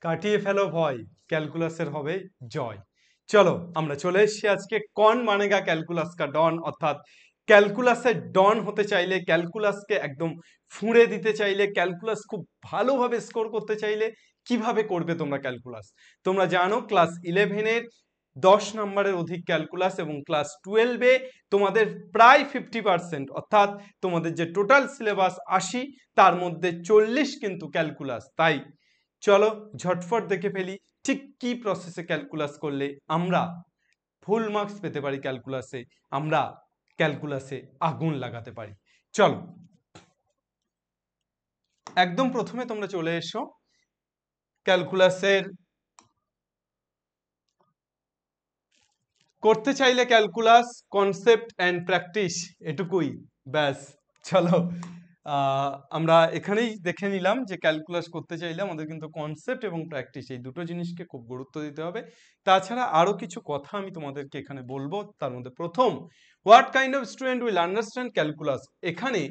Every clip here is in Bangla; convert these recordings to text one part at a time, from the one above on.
কাটিয়ে ফেলো ভয়, ক্যালকুলাসের হবে জয়। চলো আমরা চলে এসেছি আজকে কন মানেগা ক্যালকুলাস কা ডন, অর্থাৎ ক্যালকুলাসের ডন হতে চাইলে, ক্যালকুলাসকে একদম ফুঁড়ে দিতে চাইলে, ক্যালকুলাস খুব ভালোভাবে স্কোর করতে চাইলে কিভাবে করবে তোমরা ক্যালকুলাস। তোমরা জানো ক্লাস 11-এর 10 নম্বরের অধিক ক্যালকুলাস এবং ক্লাস 12-এ তোমাদের প্রায় 50%, অর্থাৎ তোমাদের যে টোটাল সিলেবাস 80 তার মধ্যে 40 কিন্তু ক্যালকুলাস। তাই চলো ঝটফট দেখে ফেলি ঠিক কি প্রসেসে ক্যালকুলাস করলে আমরা ফুল মার্কস পেতে পারি, ক্যালকুলাসে আমরা ক্যালকুলাসে আগুন লাগাতে পারি। চলো একদম প্রথমে তোমরা চলে এসো ক্যালকুলাসের, করতে চাইলে ক্যালকুলাস কনসেপ্ট অ্যান্ড প্র্যাকটিস, এটুকুই ব্যাস। চলো আমরা এখানেই দেখে নিলাম যে ক্যালকুলাস করতে চাইলে আমাদের কিন্তু কনসেপ্ট এবং প্র্যাকটিস এই দুটো জিনিসকে খুব গুরুত্ব দিতে হবে। তাছাড়া আরো কিছু কথা আমি তোমাদেরকে এখানে বলবো। তার মধ্যে প্রথম, what kind of student will understand calculus. এখানে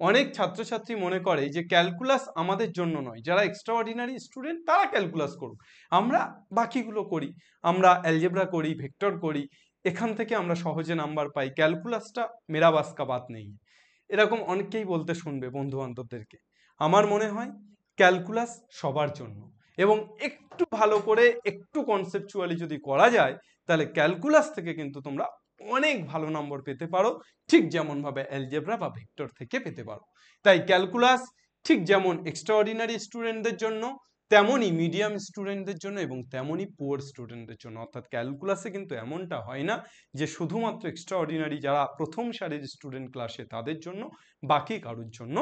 অনেক ছাত্রছাত্রী মনে করে যে ক্যালকুলাস আমাদের জন্য নয়, যারা এক্সট্রা অর্ডিনারি স্টুডেন্ট তারা ক্যালকুলাস করুক, আমরা বাকিগুলো করি, আমরা অ্যালজেব্রা করি, ভেক্টর করি, এখান থেকে আমরা সহজে নাম্বার পাই, ক্যালকুলাসটা মেরা বাস কা বাত নেই। এরকম অনেকেই বলতে শুনবে বন্ধু বান্ধবদেরকে। আমার মনে হয় ক্যালকুলাস সবার জন্য, এবং একটু ভালো করে একটু কনসেপচুয়ালি যদি করা যায় তাহলে ক্যালকুলাস থেকে কিন্তু তোমরা অনেক ভালো নম্বর পেতে পারো, ঠিক যেমন ভাবে অ্যালজেব্রা বা ভেক্টর থেকে পেতে পারো। তাই ক্যালকুলাস ঠিক যেমন এক্সট্রাঅর্ডিনারি স্টুডেন্টদের জন্য, তেমনই মিডিয়াম স্টুডেন্টদের জন্য এবং তেমনই পুয়ার স্টুডেন্টদের জন্য। অর্থাৎ ক্যালকুলাসে কিন্তু এমনটা হয় না যে শুধুমাত্র এক্সট্রাঅর্ডিনারি যারা প্রথম সারির স্টুডেন্ট ক্লাসে তাদের জন্য, বাকি কারোর জন্য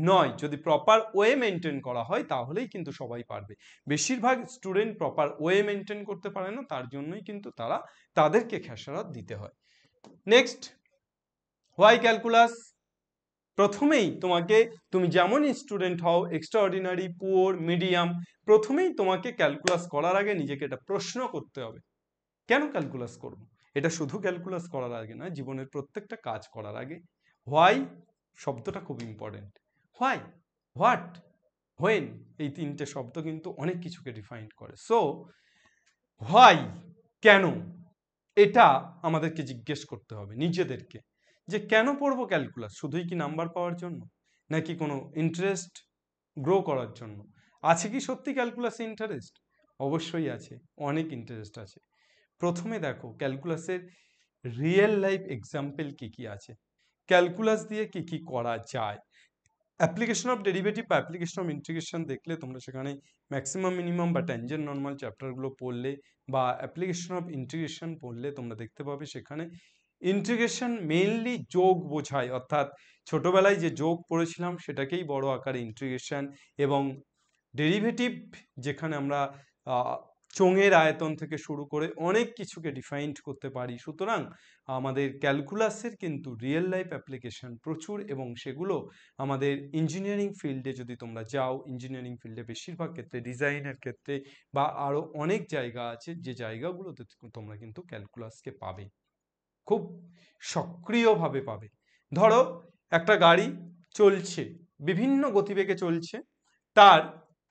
নয়। যদি প্রপার ওয়ে মেনটেন করা হয় তাহলেই কিন্তু সবাই পারবে। বেশিরভাগ স্টুডেন্ট প্রপার ওয়ে মেনটেন করতে পারে না, তার জন্যই কিন্তু তাদেরকে খেসারত দিতে হয়। Next, why calculus. প্রথমেই তোমাকে, তুমি যেমনই স্টুডেন্ট হও, এক্সট্রাঅর্ডিনারি, পুয়ার, মিডিয়াম, প্রথমেই তোমাকে ক্যালকুলাস করার আগে নিজেকে একটা প্রশ্ন করতে হবে, কেন ক্যালকুলাস করব। এটা শুধু ক্যালকুলাস করার আগে নয়, জীবনের প্রত্যেকটা কাজ করার আগে। হোয়াই শব্দটা খুব ইম্পর্টেন্ট। হোয়াই, হোয়াট, হোয়েন, এই তিনটে শব্দ কিন্তু অনেক কিছুকে ডিফাইন করে। সো হোয়াই, কেন, এটা আমাদেরকে জিজ্ঞেস করতে হবে নিজেদেরকে, যে কেন পড়বো ক্যালকুলাস। শুধুই কি নাম্বার পাওয়ার জন্য, নাকি কোনো ইন্টারেস্ট গ্রো করার জন্য? আছে কি সত্যি ক্যালকুলাসে ইন্টারেস্ট? অবশ্যই আছে, অনেক ইন্টারেস্ট আছে। প্রথমে দেখো ক্যালকুলাসের রিয়েল লাইফ এক্সাম্পল কি কি আছে, ক্যালকুলাস দিয়ে কি কি করা যায়। অ্যাপ্লিকেশন অফ ডেরিভেটিভ বা অ্যাপ্লিকেশন অফ ইন্টিগ্রেশন দেখলে তোমরা সেখানে ম্যাক্সিমাম, মিনিমাম বা ট্যানজেন্ট নর্মাল চ্যাপ্টারগুলো পড়লে, বা অ্যাপ্লিকেশন অফ ইন্টিগ্রেশন পড়লে তোমরা দেখতে পাবে সেখানে ইন্টিগ্রেশন মেইনলি যোগ বোঝায়, অর্থাৎ ছোটবেলায় যে যোগ পড়েছিলাম সেটাকেই বড় আকারে ইন্টিগ্রেশন, এবং ডেরিভেটিভ যেখানে আমরা চোঙের আয়তন থেকে শুরু করে অনেক কিছুকে ডিফাইন্ড করতে পারি। সুতরাং আমাদের ক্যালকুলাসের কিন্তু রিয়েল লাইফ অ্যাপ্লিকেশন প্রচুর, এবং সেগুলো আমাদের ইঞ্জিনিয়ারিং ফিল্ডে যদি তোমরা যাও, ইঞ্জিনিয়ারিং ফিল্ডে বেশিরভাগ ক্ষেত্রে, ডিজাইনের ক্ষেত্রে বা আরও অনেক জায়গা আছে যে জায়গাগুলোতে তোমরা কিন্তু ক্যালকুলাসকে পাবে, খুব সক্রিয়ভাবে পাবে। ধরো একটা গাড়ি চলছে, বিভিন্ন গতিবেগে চলছে, তার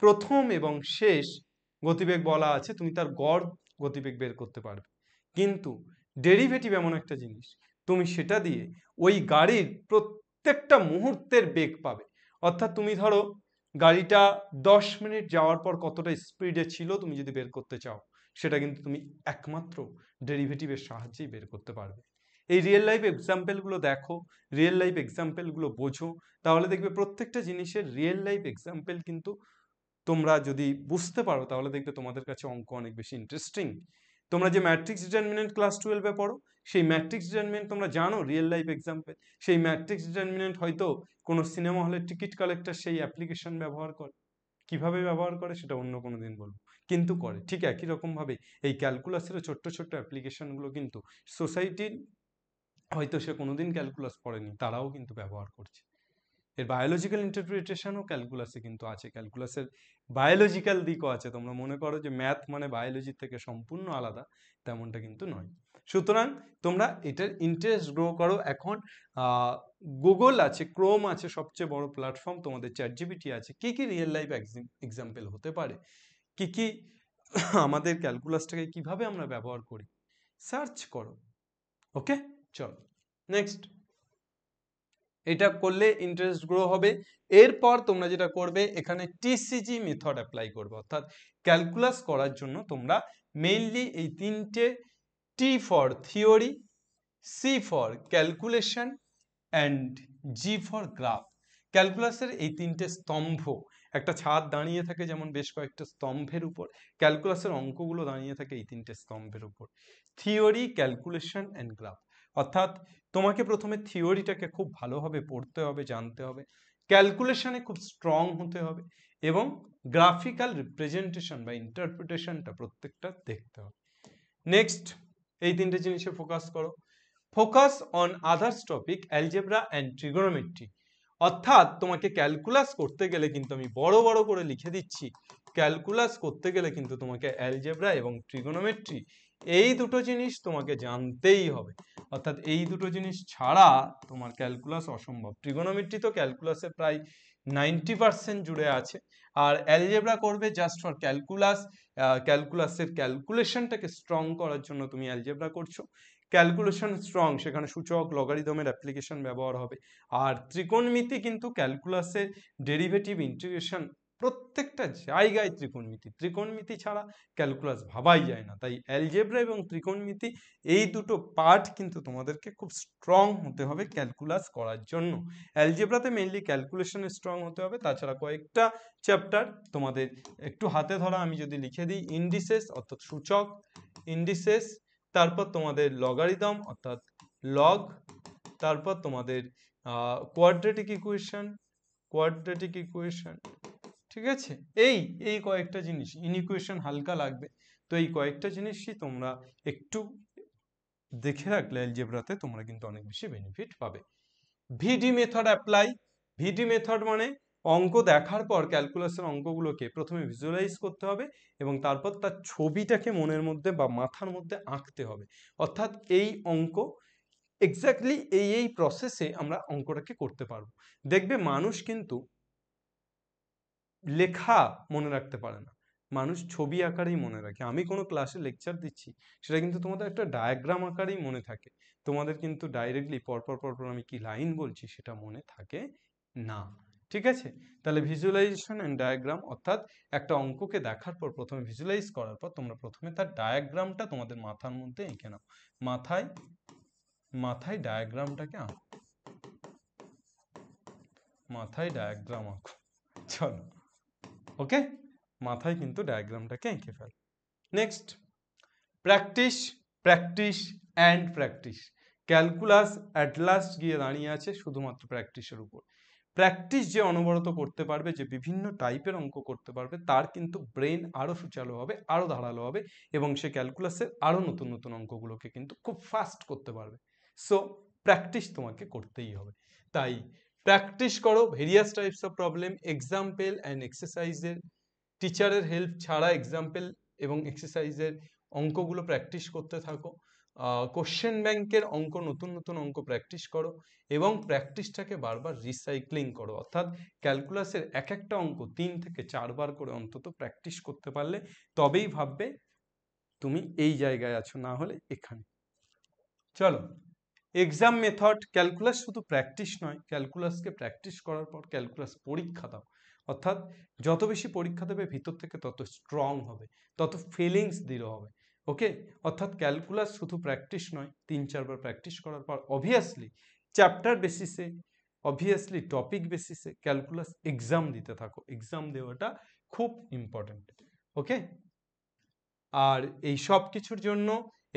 প্রথম এবং শেষ গতিবেগ বলা আছে, তুমি তার গড় গতিবেগ বের করতে পারবে। কিন্তু ডেরিভেটিভ এমন একটা জিনিস, তুমি সেটা দিয়ে ওই গাড়ির প্রত্যেকটা মুহূর্তের বেগ পাবে। অর্থাৎ তুমি ধরো গাড়িটা 10 মিনিট যাওয়ার পর কতটা স্পিডে ছিল তুমি যদি বের করতে চাও, সেটা কিন্তু তুমি একমাত্র ডেরিভেটিভের সাহায্যেই বের করতে পারবে। এই রিয়েল লাইফ এক্সাম্পলগুলো দেখো, রিয়েল লাইফ এক্সাম্পলগুলো বোঝো, তাহলে দেখবে প্রত্যেকটা জিনিসের রিয়েল লাইফ এক্সাম্পল কিন্তু তোমরা যদি বুঝতে পারো তাহলে দেখবে তোমাদের কাছে অঙ্ক অনেক বেশি ইন্টারেস্টিং। তোমরা যে ম্যাট্রিক্স ডিটারমিনেন্ট ক্লাস 12-এ পড়ো, সেই ম্যাট্রিক্স ডিটারমিনেন্ট তোমরা জানো রিয়েল লাইফ এক্সাম্পল। সেই ম্যাট্রিক্স ডিটারমিনেন্ট হয়তো কোনো সিনেমা হলের টিকিট কালেক্টর সেই অ্যাপ্লিকেশন ব্যবহার করে, কিভাবে ব্যবহার করে সেটা অন্য কোনো দিন বলবো, কিন্তু করে। ঠিক একই রকমভাবে এই ক্যালকুলাসেরও ছোট্ট ছোট্ট অ্যাপ্লিকেশনগুলো কিন্তু সোসাইটির, হয়তো সে কোনোদিন ক্যালকুলাস পড়েনি, তারাও কিন্তু ব্যবহার করছে। এর বায়োলজিক্যাল ইন্টারপ্রিটেশনও ক্যালকুলাসে কিন্তু আছে, ক্যালকুলাসের বায়োলজিক্যাল দিকও আছে। তোমরা মনে করো যে ম্যাথ মানে বায়োলজির থেকে সম্পূর্ণ আলাদা, তেমনটা কিন্তু নয়। সুতরাং তোমরা এটার ইন্টারেস্ট গ্রো করো। এখন গুগল আছে, ক্রোম আছে, সবচেয়ে বড় প্ল্যাটফর্ম, তোমাদের চ্যাট জিপিটি আছে, কি কি রিয়েল লাইফ এক্সাম্পল হতে পারে, কি কি আমাদের ক্যালকুলাসটাকে কিভাবে আমরা ব্যবহার করি, সার্চ করো। ওকে, চলো নেক্সট। এটা করলে ইন্টারেস্ট গ্রো হবে। এরপর তোমরা যেটা করবে, এখানে টিসিজি মেথড অ্যাপ্লাই করবে, অর্থাৎ ক্যালকুলাস করার জন্য তোমরা মেইনলি এই তিনটে, T for theory, C for calculation and G for graph. ক্যালকুলাসের এই তিনটে স্তম্ভ, একটা ছাদ দাঁড়িয়ে থাকে যেমন বেশ কয়েকটা স্তম্ভের উপর, ক্যালকুলাসের অঙ্কগুলো দাঁড়িয়ে থাকে এই তিনটে স্তম্ভের উপর, থিওরি, ক্যালকুলেশন অ্যান্ড গ্রাফ। অর্থাৎ তোমাকে প্রথমে থিওরিটাকে খুব ভালোভাবে পড়তে হবে, জানতে হবে, ক্যালকুলেশনে খুব স্ট্রং হতে হবে, এবং গ্রাফিক্যাল রিপ্রেজেন্টেশন বা ইন্টারপ্রিটেশনটা প্রত্যেকটা দেখতে হবে। নেক্সট, এই তিনটে জিনিসে ফোকাস করো। Focus on others topic, algebra and trigonometry. অর্থাৎ তোমাকে ক্যালকুলাস করতে গেলে কিন্তু, আমি বড় বড় করে লিখে দিচ্ছি, ক্যালকুলাস করতে গেলে কিন্তু তোমাকে অ্যালজেব্রা এবং ট্রিগোনোমেট্রি এই দুটো জিনিস তোমাকে জানতেই হবে। অর্থাৎ এই দুটো জিনিস ছাড়া তোমার ক্যালকুলাস অসম্ভব। ট্রিগোনোমেট্রি তো ক্যালকুলাসের প্রায় 90% জুড়ে আছে, আর অ্যালজেব্রা করবে জাস্ট ফর ক্যালকুলাস, ক্যালকুলাসের ক্যালকুলেশনটাকে স্ট্রং করার জন্য তুমি অ্যালজেব্রা করছো। ক্যালকুলেশন স্ট্রং, সেখানে সূচক, লগারিদমের অ্যাপ্লিকেশন ব্যবহার হবে। আর ত্রিকোণমিতি কিন্তু ক্যালকুলাসে ডেরিভেটিভ, ইন্টিগ্রেশন, প্রত্যেকটা জায়গায় ত্রিকোণমিতি, ত্রিকোণমিতি ছাড়া ক্যালকুলাস ভাবাই যায় না। তাই অ্যালজেব্রা এবং ত্রিকোণমিতি এই দুটো পার্ট কিন্তু তোমাদেরকে খুব স্ট্রং হতে হবে ক্যালকুলাস করার জন্য। অ্যালজেব্রাতে মেইনলি ক্যালকুলেশনে স্ট্রং হতে হবে, তাছাড়া কয়েকটা চ্যাপ্টার তোমাদের একটু হাতে ধরা আমি যদি লিখে দিই, ইন্ডিসেস অর্থাৎ সূচক, ইন্ডিসেস, তারপর তোমাদের লগারিদম অর্থাৎ লগ, তারপর তোমাদের কোয়াড্রেটিক ইকুয়েশন, কোয়াড্রেটিক ইকুয়েশন, ঠিক আছে। এই কয়েকটা জিনিস, ইনইকুয়েশন হালকা লাগবে, তো এই কয়েকটা জিনিসই তোমরা একটু দেখে রাখলে অ্যালজেব্রাতে তোমরা কিন্তু অনেক বেশি বেনিফিট পাবে। ভিডি মেথড অ্যাপ্লাই। ভিডি মেথড মানে অঙ্ক দেখার পর ক্যালকুলাসের অঙ্কগুলোকে প্রথমে ভিজুয়ালাইজ করতে হবে এবং তারপর তার ছবিটাকে মনের মধ্যে বা মাথার মধ্যে আঁকতে হবে। অর্থাৎ এই অঙ্ক এক্স্যাক্টলি এই প্রসেসে আমরা অঙ্কটাকে করতে পারবো। দেখবে মানুষ কিন্তু লেখা মনে রাখতে পারে না, মানুষ ছবি আকারেই মনে রাখে। আমি কোনো ক্লাসে লেকচার দিচ্ছি, সেটা কিন্তু তোমাদের একটা ডায়াগ্রাম আকারেই মনে থাকে, তোমাদের কিন্তু ডাইরেক্টলি পরপর পরপর আমি কি লাইন বলছি সেটা মনে থাকে না, ঠিক আছে। তাহলে ভিজুয়ালাইজেশন অ্যান্ড ডায়াগ্রাম, অর্থাৎ একটা অঙ্ককে দেখার পর প্রথমে ভিজুয়ালাইজ করার পর তোমরা প্রথমে তার ডায়াগ্রামটা তোমাদের মাথার মধ্যে এঁকে নাও, মাথায় মাথায় ডায়াগ্রামটাকে আঁকো, মাথায় ডায়াগ্রাম আঁকো, চলো ওকে, মাথায় কিন্তু ডায়াগ্রামটাকে এঁকে fail. Next, practice, practice and practice. Calculus at last গিয়ে দাঁড়িয়ে আছে শুধুমাত্র প্র্যাকটিসের উপর। প্র্যাকটিস যে অনবরত করতে পারবে, যে বিভিন্ন টাইপের অঙ্ক করতে পারবে, তার কিন্তু ব্রেন আরও সুচালো হবে, আরও ধারালো হবে, এবং সে ক্যালকুলাসের আরও নতুন নতুন অঙ্কগুলোকে কিন্তু খুব ফাস্ট করতে পারবে। সো প্র্যাকটিস তোমাকে করতেই হবে। তাই প্র্যাকটিস করো various types of problem, example and এক্সারসাইজের, টিচারের হেল্প ছাড়া এক্সাম্পল এবং এক্সারসাইজের অঙ্কগুলো প্র্যাকটিস করতে থাকো। কোশ্চেন ব্যাংকের অঙ্ক, নতুন নতুন অঙ্ক প্র্যাকটিস করো, এবং প্র্যাকটিসটাকে বারবার রিসাইক্লিং করো। অর্থাৎ ক্যালকুলাসের এক একটা অঙ্ক 3 থেকে 4 বার করে অন্তত প্র্যাকটিস করতে পারলে তবেই ভাববে তুমি এই জায়গায় আছো, না হলে এখানে। চলো, এক্সাম মেথড। ক্যালকুলাস শুধু প্র্যাকটিস নয়, ক্যালকুলাসকে প্র্যাকটিস করার পর ক্যালকুলাস পরীক্ষা দাও। অর্থাৎ যত বেশি পরীক্ষা দেবে ভিতর থেকে তত স্ট্রং হবে, তত ফিলিংস দৃঢ় হবে। ওকে, অর্থাৎ ক্যালকুলাস শুধু প্র্যাকটিস নয়, 3-4 বার প্র্যাকটিস করার পর অবভিয়াসলি চ্যাপ্টার বেসিসে, অবভিয়াসলি টপিক বেসিসে ক্যালকুলাস এক্সাম দিতে থাকো। এক্সাম দেওয়াটা খুব ইম্পর্টেন্ট। ওকে, আর এই সব কিছুর জন্য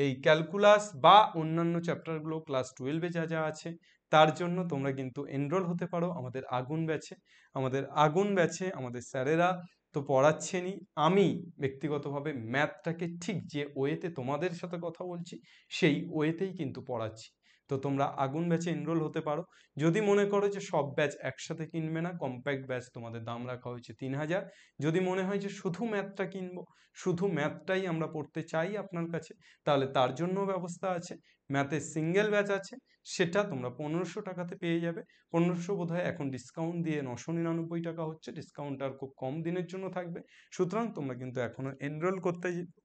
এই ক্যালকুলাস বা অন্যান্য চ্যাপ্টারগুলো ক্লাস 12-এ যা যা আছে তার জন্য তোমরা কিন্তু এনরোল হতে পারো আমাদের আগুন ব্যাচে। আমাদের আগুন ব্যাচে আমাদের স্যারেরা তো পড়াচ্ছেনই, আমি ব্যক্তিগতভাবে ম্যাথটাকে ঠিক যে ওয়েতে তোমাদের সাথে কথা বলছি সেই ওয়েতেই কিন্তু পড়াচ্ছি। তো তোমরা আগুন ব্যাচে এনরোল হতে পারো। যদি মনে করো যে সব ব্যাচ একসাথে কিনবে না, কম্প্যাক্ট ব্যাচ তোমাদের দাম রাখা হয়েছে 3000। যদি মনে হয় যে শুধু ম্যাথটা কিনবো, শুধু ম্যাথটাই আমরা পড়তে চাই আপনার কাছে, তাহলে তার জন্য ব্যবস্থা আছে। ম্যাথে সিঙ্গেল ব্যাচ আছে, সেটা তোমরা 1500 টাকাতে পেয়ে যাবে। 1500 বোধহয় এখন ডিসকাউন্ট দিয়ে 999 টাকা হচ্ছে, ডিসকাউন্ট আর খুব কম দিনের জন্য থাকবে। সুতরাং তোমরা কিন্তু এখনো এনরোল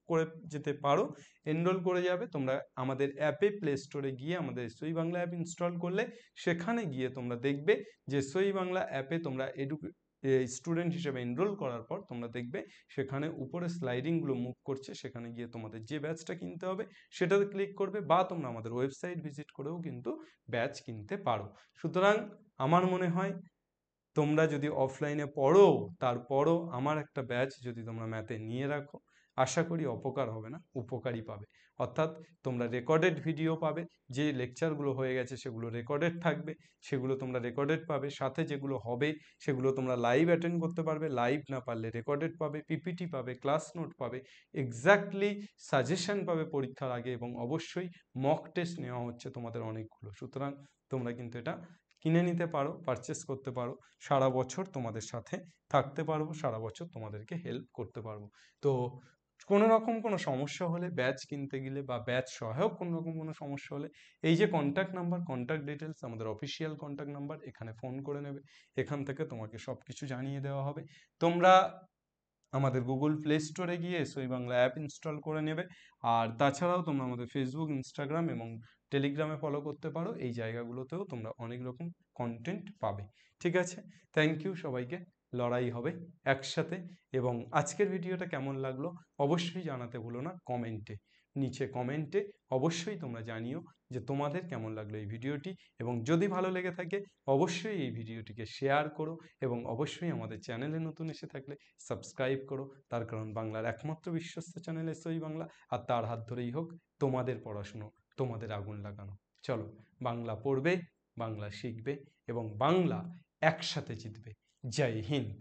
করে যেতে পারো। এনরোল করে যাবে তোমরা আমাদের অ্যাপে, প্লে স্টোরে গিয়ে আমাদের এসওই বাংলা অ্যাপ ইনস্টল করলে সেখানে গিয়ে তোমরা দেখবে যে এসওই বাংলা অ্যাপে তোমরা স্টুডেন্ট হিসেবে এনরোল করার পর তোমরা দেখবে সেখানে উপরে স্লাইডিংগুলো মুভ করছে, সেখানে গিয়ে তোমাদের যে ব্যাচটা কিনতে হবে সেটাতে ক্লিক করবে, বা তোমরা আমাদের ওয়েবসাইট ভিজিট করেও কিন্তু ব্যাচ কিনতে পারো। সুতরাং আমার মনে হয় তোমরা যদি অফলাইনে পড়ো, তারপরও আমার একটা ব্যাচ যদি তোমরা ম্যাথে নিয়ে রাখো, আশা করি অপকার হবে না, উপকারই পাবে। অর্থাৎ তোমরা রেকর্ডেড ভিডিও পাবে, যে লেকচারগুলো হয়ে গেছে সেগুলো রেকর্ডেড থাকবে, সেগুলো তোমরা রেকর্ডেড পাবে। সাথে যেগুলো হবে সেগুলো তোমরা লাইভ অ্যাটেন্ড করতে পারবে, লাইভ না পারলে রেকর্ডেড পাবে, পিপিটি পাবে, ক্লাস নোট পাবে, এক্স্যাক্টলি সাজেশন পাবে পরীক্ষার আগে, এবং অবশ্যই মক টেস্ট নেওয়া হচ্ছে তোমাদের অনেকগুলো। সুতরাং তোমরা কিন্তু এটা কিনে নিতে পারো, পারচেস করতে পারো, সারা বছর তোমাদের সাথে থাকতে পারবো, সারা বছর তোমাদেরকে হেল্প করতে পারবো। তো কোনো রকম কোনো সমস্যা হলে ব্যাচ কিনতে গেলে বা ব্যাচ সহায়ক কোনো রকম কোনো সমস্যা হলে এই যে কন্ট্যাক্ট নাম্বার, কন্ট্যাক্ট ডিটেলস, আমাদের অফিসিয়াল কন্ট্যাক্ট নাম্বার, এখানে ফোন করে নেবে। এখান থেকে তোমাকে সব কিছু জানিয়ে দেওয়া হবে। তোমরা আমাদের গুগল প্লে স্টোরে গিয়ে এসওই বাংলা অ্যাপ ইনস্টল করে নেবে। আর তাছাড়াও তোমরা আমাদের ফেসবুক, ইনস্টাগ্রাম এবং টেলিগ্রামে ফলো করতে পারো। এই জায়গাগুলোতেও তোমরা অনেক রকম কন্টেন্ট পাবে। ঠিক আছে, থ্যাংক ইউ সবাইকে। লড়াই হবে একসাথে। এবং আজকের ভিডিওটা কেমন লাগলো অবশ্যই জানাতে ভুলো না কমেন্টে, নিচে কমেন্টে অবশ্যই তোমরা জানিও যে তোমাদের কেমন লাগলো এই ভিডিওটি। এবং যদি ভালো লেগে থাকে অবশ্যই এই ভিডিওটিকে শেয়ার করো, এবং অবশ্যই আমাদের চ্যানেলে নতুন এসে থাকলে সাবস্ক্রাইব করো। তার কারণ বাংলার একমাত্র বিশ্বস্ত চ্যানেল এসওই বাংলা, আর তার হাত ধরেই হোক তোমাদের পড়াশুনো, তোমাদের আগুন লাগানো। চলো, বাংলা পড়বে, বাংলা শিখবে এবং বাংলা একসাথে জিতবে। জয় হিন্দ।